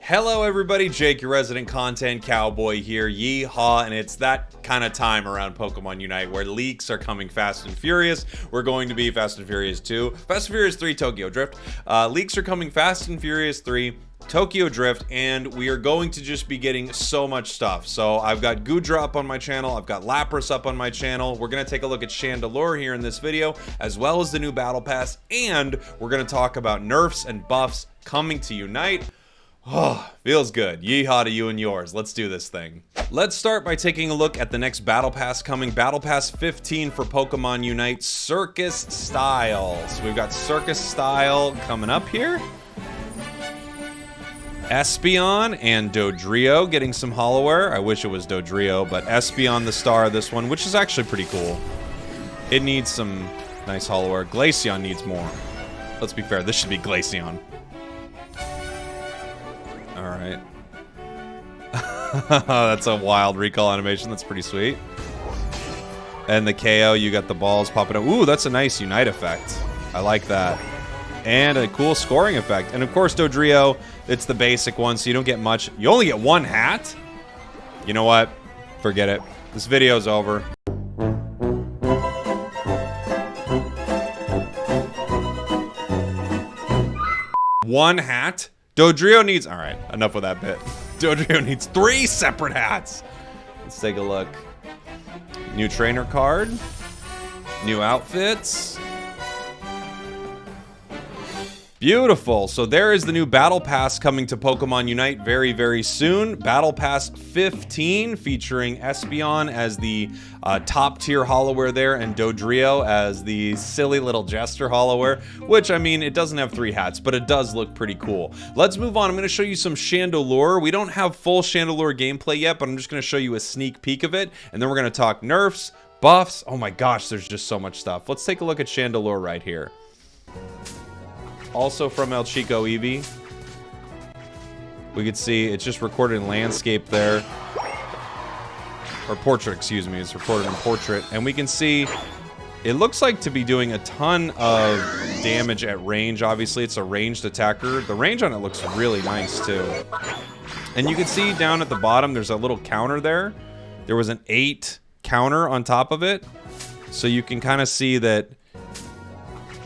Hello everybody, Jake, your resident content cowboy here, yeehaw, and it's that kind of time around Pokemon Unite where leaks are coming fast and furious. We're going to be Fast and Furious 2, Fast and Furious 3 Tokyo Drift. Leaks are coming Fast and Furious 3 Tokyo Drift, and we are going to just be getting so much stuff. So I've got Goodra up on my channel, I've got Lapras up on my channel. We're going to take a look at Chandelure here in this video, as well as the new Battle Pass, and we're going to talk about nerfs and buffs coming to Unite. Oh, feels good. Yeehaw to you and yours. Let's do this thing. Let's start by taking a look at the next Battle Pass coming. Battle Pass 15 for Pokemon Unite, Circus Style. So we've got Circus Style coming up here. Espeon and Dodrio getting some Hollowware. I wish it was Dodrio, but Espeon the star of this one, which is actually pretty cool. It needs some nice Hollowware. Glaceon needs more. Let's be fair, this should be Glaceon. Alright. That's a wild recall animation. That's pretty sweet. And the KO, you got the balls popping up. Ooh, that's a nice Unite effect. I like that. And a cool scoring effect. And of course, Dodrio, it's the basic one, so you don't get much. You only get one hat? You know what? Forget it. This video's over. One hat? Dodrio needs... Alright, enough with that bit. Dodrio needs 3 separate hats. Let's take a look. New trainer card. New outfits. Beautiful. So there is the new Battle Pass coming to Pokemon Unite very, very soon. Battle Pass 15 featuring Espeon as the top tier Hollowware there, and Dodrio as the silly little Jester Hollowware, which, I mean, it doesn't have 3 hats, but it does look pretty cool. Let's move on. I'm going to show you some Chandelure. We don't have full Chandelure gameplay yet, but I'm just going to show you a sneak peek of it, and then we're going to talk nerfs, buffs. Oh my gosh, there's just so much stuff. Let's take a look at Chandelure right here. Also from El Chico Eevee. We could see it's just recorded in landscape there. Or portrait, excuse me. It's recorded in portrait. And we can see it looks like to be doing a ton of damage at range. Obviously, it's a ranged attacker. The range on it looks really nice, too. And you can see down at the bottom, there's a little counter there. There was an 8 counter on top of it. So you can kind of see that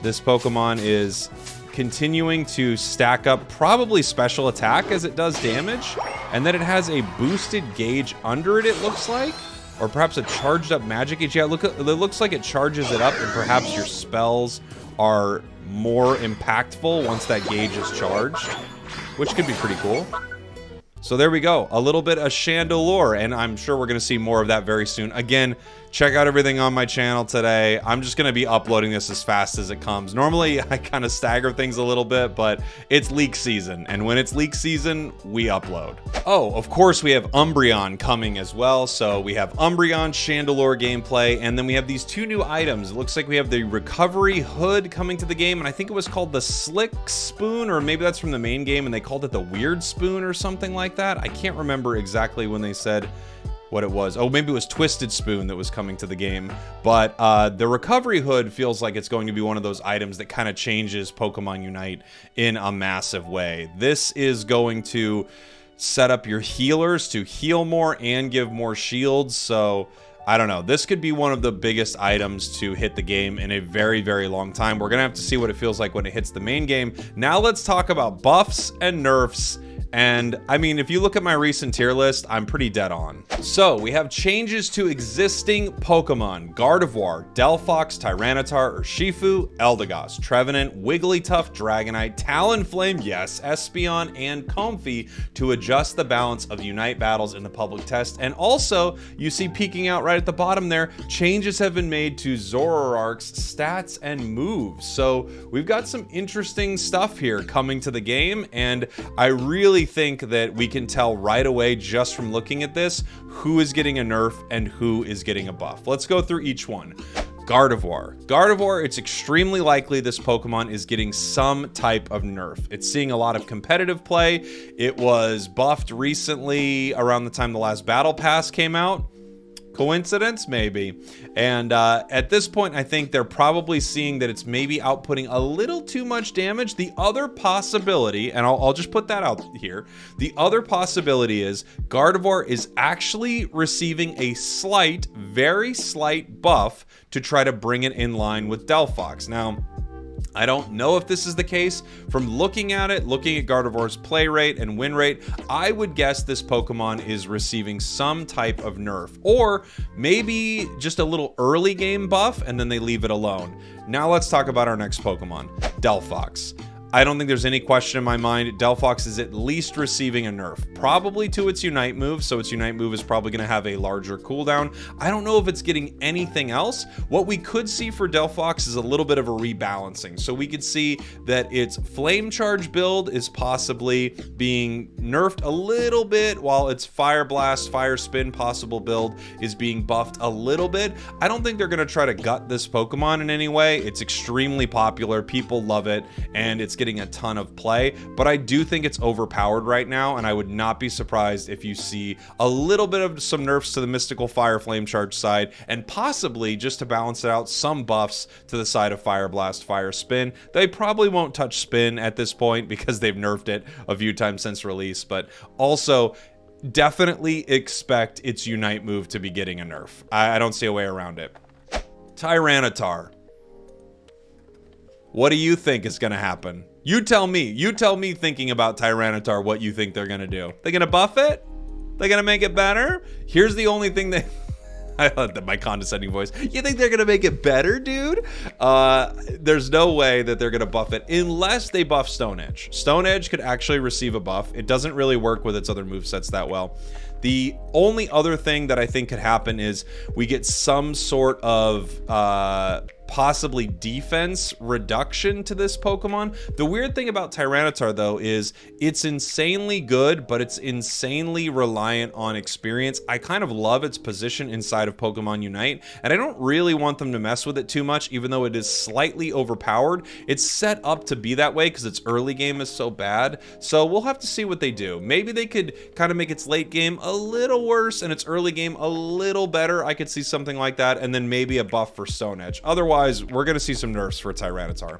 this Pokemon is continuing to stack up probably special attack as it does damage, and then it has a boosted gauge under it, it looks like, or perhaps a charged up magic gauge. Yeah, look, it looks like it charges it up, and perhaps your spells are more impactful once that gauge is charged, which could be pretty cool. So there we go, a little bit of Chandelure, and I'm sure we're going to see more of that very soon. Again, check out everything on my channel today. I'm just going to be uploading this as fast as it comes. Normally, I kind of stagger things a little bit, but it's leak season, and when it's leak season, we upload. Oh, of course, we have Umbreon coming as well. So we have Umbreon, Chandelure gameplay, and then we have these 2 new items. It looks like we have the Recovery Hood coming to the game, and I think it was called the Slick Spoon, or maybe that's from the main game, and they called it the Weird Spoon or something like that. I can't remember exactly when they said what it was. Oh, maybe it was Twisted Spoon that was coming to the game. But the Recovery Hood feels like it's going to be one of those items that kind of changes Pokemon Unite in a massive way. This is going to set up your healers to heal more and give more shields. So I don't know. This could be one of the biggest items to hit the game in a very, very long time. We're going to have to see what it feels like when it hits the main game. Now let's talk about buffs and nerfs. And I mean, if you look at my recent tier list, I'm pretty dead on. So we have changes to existing Pokemon: Gardevoir, Delphox, Tyranitar, Urshifu, Eldegoss, Revenant, Wigglytuff, Dragonite, Talonflame, yes, Espeon, and Comfey to adjust the balance of Unite battles in the public test. And also, you see peeking out right at the bottom there, changes have been made to Zoroark's stats and moves. So we've got some interesting stuff here coming to the game, and I really think that we can tell right away just from looking at this who is getting a nerf and who is getting a buff. Let's go through each one. Gardevoir. Gardevoir, it's extremely likely this Pokemon is getting some type of nerf. It's seeing a lot of competitive play. It was buffed recently around the time the last Battle Pass came out. Coincidence? Maybe. And at this point, I think they're probably seeing that it's maybe outputting a little too much damage. The other possibility, and I'll just put that out here, the other possibility is Gardevoir is actually receiving a slight, very slight buff to try to bring it in line with Delphox. Now, I don't know if this is the case. From looking at it, looking at Gardevoir's play rate and win rate, I would guess this Pokemon is receiving some type of nerf, or maybe just a little early game buff and then they leave it alone. Now let's talk about our next Pokemon, Delphox. I don't think there's any question in my mind. Delphox is at least receiving a nerf, probably to its Unite move, so its Unite move is probably going to have a larger cooldown. I don't know if it's getting anything else. What we could see for Delphox is a little bit of a rebalancing. So we could see that its Flame Charge build is possibly being nerfed a little bit, while its Fire Blast, Fire Spin possible build is being buffed a little bit. I don't think they're going to try to gut this Pokemon in any way. It's extremely popular. People love it, and it's getting a ton of play, but I do think it's overpowered right now, and I would not be surprised if you see a little bit of some nerfs to the Mystical Fire Flame Charge side, and possibly, just to balance it out, some buffs to the side of Fire Blast, Fire Spin. They probably won't touch Spin at this point because they've nerfed it a few times since release, but also definitely expect its Unite move to be getting a nerf. I don't see a way around it. Tyranitar. What do you think is going to happen? You tell me thinking about Tyranitar what you think they're going to do. They're going to buff it? They're going to make it better? Here's the only thing that... I love that, my condescending voice. You think they're going to make it better, dude? There's no way that they're going to buff it unless they buff Stone Edge. Stone Edge could actually receive a buff. It doesn't really work with its other movesets that well. The only other thing that I think could happen is we get some sort of possibly defense reduction to this Pokemon. The weird thing about Tyranitar, though, is it's insanely good, but it's insanely reliant on experience. I kind of love its position inside of Pokemon Unite, and I don't really want them to mess with it too much, even though it is slightly overpowered. It's set up to be that way because its early game is so bad, so we'll have to see what they do. Maybe they could kind of make its late game a little worse and its early game a little better. I could see something like that, and then maybe a buff for Stone Edge. Otherwise, we're going to see some nerfs for Tyranitar.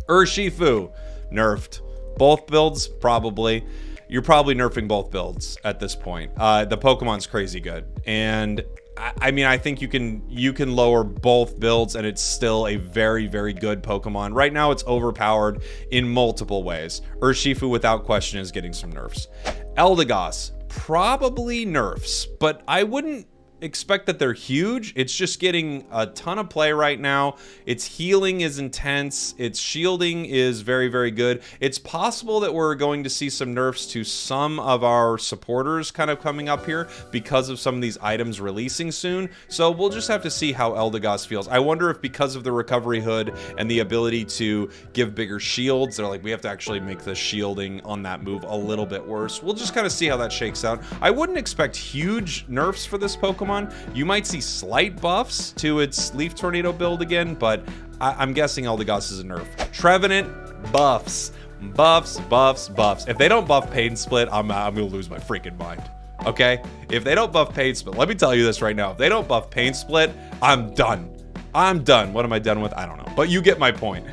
Urshifu, nerfed. Both builds, probably. You're probably nerfing both builds at this point. The Pokemon's crazy good. And I mean, I think you can lower both builds and it's still a very, very good Pokemon. Right now, it's overpowered in multiple ways. Urshifu, without question, is getting some nerfs. Eldegoss, probably nerfs, but I wouldn't expect that they're huge. It's just getting a ton of play right now. Its healing is intense. Its shielding is very, very good. It's possible that we're going to see some nerfs to some of our supporters kind of coming up here because of some of these items releasing soon. So we'll just have to see how Eldegoss feels. I wonder if because of the recovery hood and the ability to give bigger shields, they're like, we have to actually make the shielding on that move a little bit worse. We'll just kind of see how that shakes out. I wouldn't expect huge nerfs for this Pokemon. You might see slight buffs to its Leaf Tornado build again, but I'm guessing Eldegoss is a nerf. Revenant, buffs. Buffs, buffs, buffs. If they don't buff Pain Split, I'm gonna lose my freaking mind. Okay? If they don't buff Pain Split, let me tell you this right now. If they don't buff Pain Split, I'm done. I'm done. What am I done with? I don't know. But you get my point.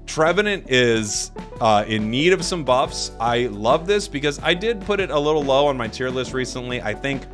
Trevenant is in need of some buffs. I love this because I did put it a little low on my tier list recently. I think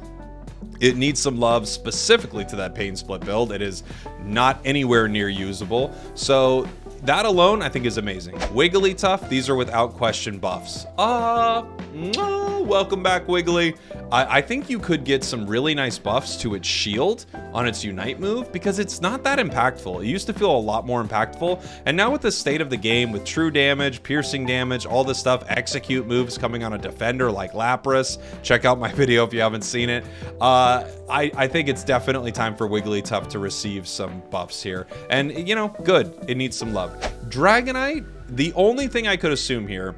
it needs some love specifically to that Pain Split build. It is not anywhere near usable. So that alone, I think, is amazing. Wigglytuff, these are without question buffs. Welcome back, Wiggly. I think you could get some really nice buffs to its shield on its Unite move because it's not that impactful. It used to feel a lot more impactful. And now with the state of the game, with true damage, piercing damage, all this stuff, execute moves coming on a defender like Lapras. Check out my video if you haven't seen it. I think it's definitely time for Wigglytuff to receive some buffs here. And, you know, good. It needs some love. Dragonite, the only thing I could assume here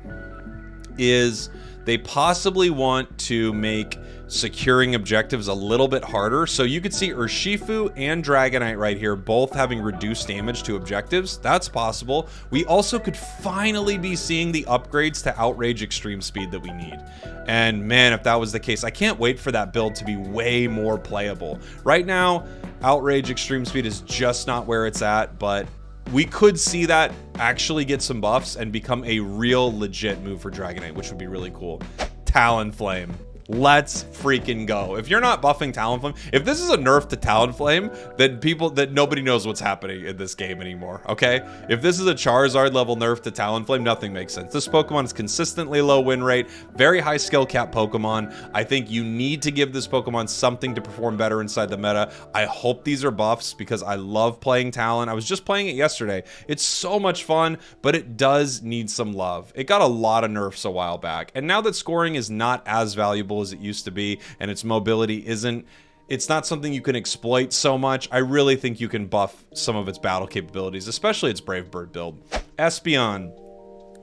is they possibly want to make securing objectives a little bit harder. So you could see Urshifu and Dragonite right here both having reduced damage to objectives. That's possible. We also could finally be seeing the upgrades to Outrage Extreme Speed that we need. And man, if that was the case, I can't wait for that build to be way more playable. Right now, Outrage Extreme Speed is just not where it's at, but we could see that actually get some buffs and become a real legit move for Dragonite, which would be really cool. Talonflame. Let's freaking go. If you're not buffing Talonflame, if this is a nerf to Talonflame, then nobody knows what's happening in this game anymore, okay? If this is a Charizard level nerf to Talonflame, nothing makes sense. This Pokemon is consistently low win rate, very high skill cap Pokemon. I think you need to give this Pokemon something to perform better inside the meta. I hope these are buffs because I love playing Talon. I was just playing it yesterday. It's so much fun, but it does need some love. It got a lot of nerfs a while back, and now that scoring is not as valuable as it used to be, and its mobility it's not something you can exploit so much, I really think you can buff some of its battle capabilities, especially its Brave Bird build. Espeon.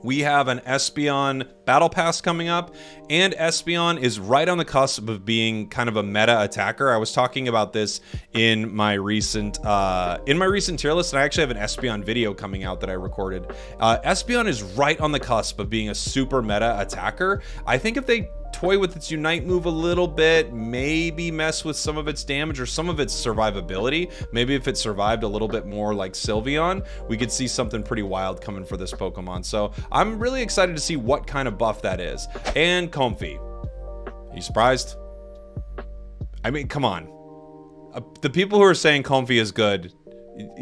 We have an Espeon Battle Pass coming up, and Espeon is right on the cusp of being kind of a meta attacker. I was talking about this in my recent tier list, and I actually have an Espeon video coming out that I recorded. Espeon is right on the cusp of being a super meta attacker. I think if they toy with its Unite move a little bit, maybe mess with some of its damage or some of its survivability. Maybe if it survived a little bit more like Sylveon, we could see something pretty wild coming for this Pokemon. So I'm really excited to see what kind of buff that is. And Comfey. Are you surprised? I mean, come on. The people who are saying Comfey is good,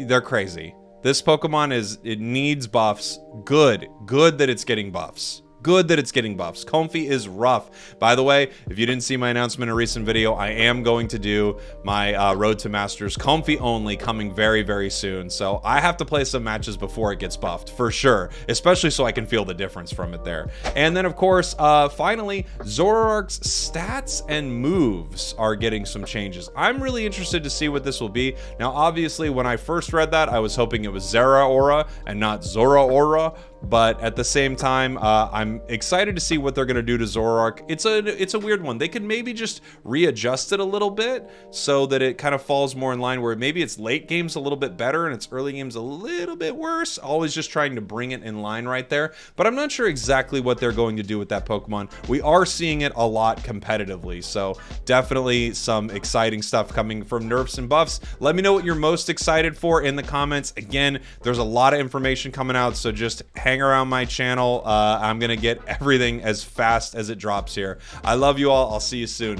they're crazy. This Pokemon it needs buffs. Good that it's getting buffs. Good that it's getting buffs. Comfey is rough. By the way, if you didn't see my announcement in a recent video, I am going to do my Road to Masters Comfey only coming very, very soon. So I have to play some matches before it gets buffed, for sure. Especially so I can feel the difference from it there. And then, of course, finally, Zoroark's stats and moves are getting some changes. I'm really interested to see what this will be. Now, obviously, when I first read that, I was hoping it was Zeraora and not Zoroaura. But at the same time, I'm excited to see what they're going to do to Zoroark. It's a weird one. They could maybe just readjust it a little bit so that it kind of falls more in line where maybe its late game's a little bit better and its early game's a little bit worse. Always just trying to bring it in line right there. But I'm not sure exactly what they're going to do with that Pokemon. We are seeing it a lot competitively. So definitely some exciting stuff coming from nerfs and buffs. Let me know what you're most excited for in the comments. Again, there's a lot of information coming out, so just hang around my channel. I'm gonna get everything as fast as it drops here. I love you all. I'll see you soon.